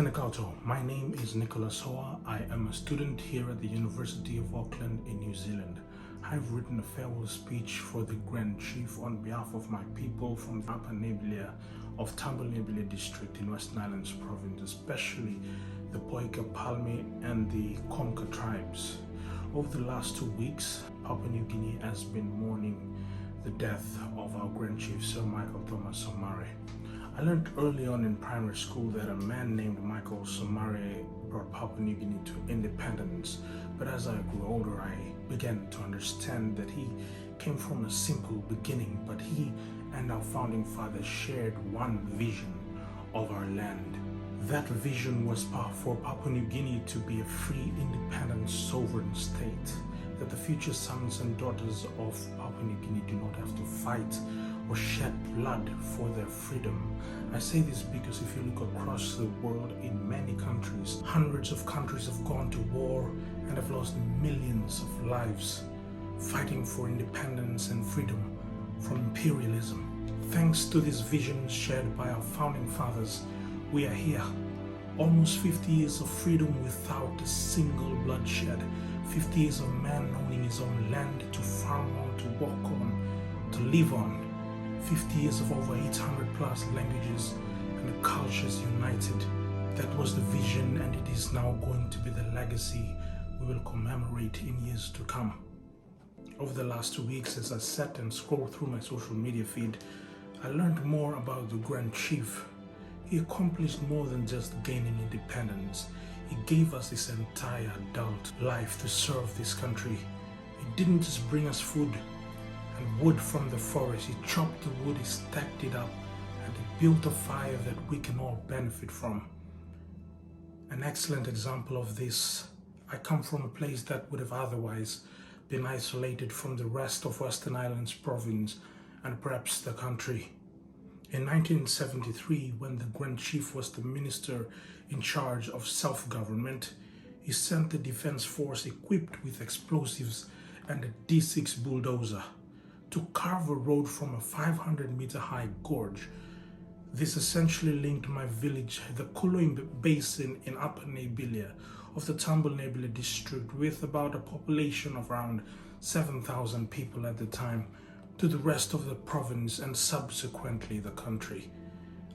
Tenakato. My name is Nicholas Hoa. I am a student here at the University of Auckland in New Zealand. I've written a farewell speech for the Grand Chief on behalf of my people from the Upper Nebulia of Tamil Nebulia district in Western Islands province, especially the Poika, Palme and the Komka tribes. Over the last 2 weeks, Papua New Guinea has been mourning the death of our Grand Chief, Sir Michael Thomas Somare. I learned early on in primary school that a man named Michael Somare brought Papua New Guinea to independence, but as I grew older, I began to understand that he came from a simple beginning, but he and our founding fathers shared one vision of our land. That vision was for Papua New Guinea to be a free, independent, sovereign state, that the future sons and daughters of Papua New Guinea do not have to fight or shed blood for their freedom. I say this because if you look across the world, in many countries, hundreds of countries have gone to war and have lost millions of lives fighting for independence and freedom from imperialism. Thanks to this vision shared by our founding fathers, we are here. Almost 50 years of freedom without a single bloodshed. 50 years of man owning his own land to farm on, to walk on, to live on. 50 years of over 800 plus languages and the cultures united. That was the vision, and it is now going to be the legacy we will commemorate in years to come. Over the last 2 weeks, as I sat and scrolled through my social media feed, I learned more about the Grand Chief. He accomplished more than just gaining independence. He gave us this entire adult life to serve this country. He didn't just bring us food and wood from the forest. He chopped the wood, he stacked it up, and he built a fire that we can all benefit from. An excellent example of this. I come from a place that would have otherwise been isolated from the rest of Western Islands province and perhaps the country. In 1973, when the Grand Chief was the minister in charge of self-government, he sent the defense force equipped with explosives and a D6 bulldozer to carve a road from a 500-meter high gorge. This essentially linked my village, the Kuloim Basin in Upper Nebulia of the Tamil Nebulia district, with about a population of around 7,000 people at the time, to the rest of the province and subsequently the country.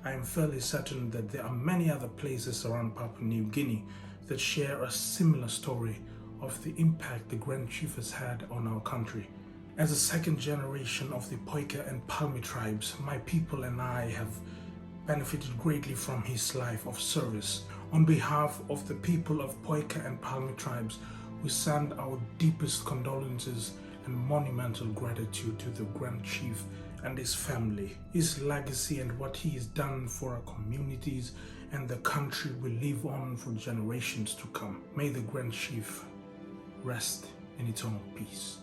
I am fairly certain that there are many other places around Papua New Guinea that share a similar story of the impact the Grand Chief has had on our country. As a second generation of the Poika and Palme tribes, my people and I have benefited greatly from his life of service. On behalf of the people of Poika and Palme tribes, we send our deepest condolences and monumental gratitude to the Grand Chief and his family. His legacy and what he has done for our communities and the country will live on for generations to come. May the Grand Chief rest in eternal peace.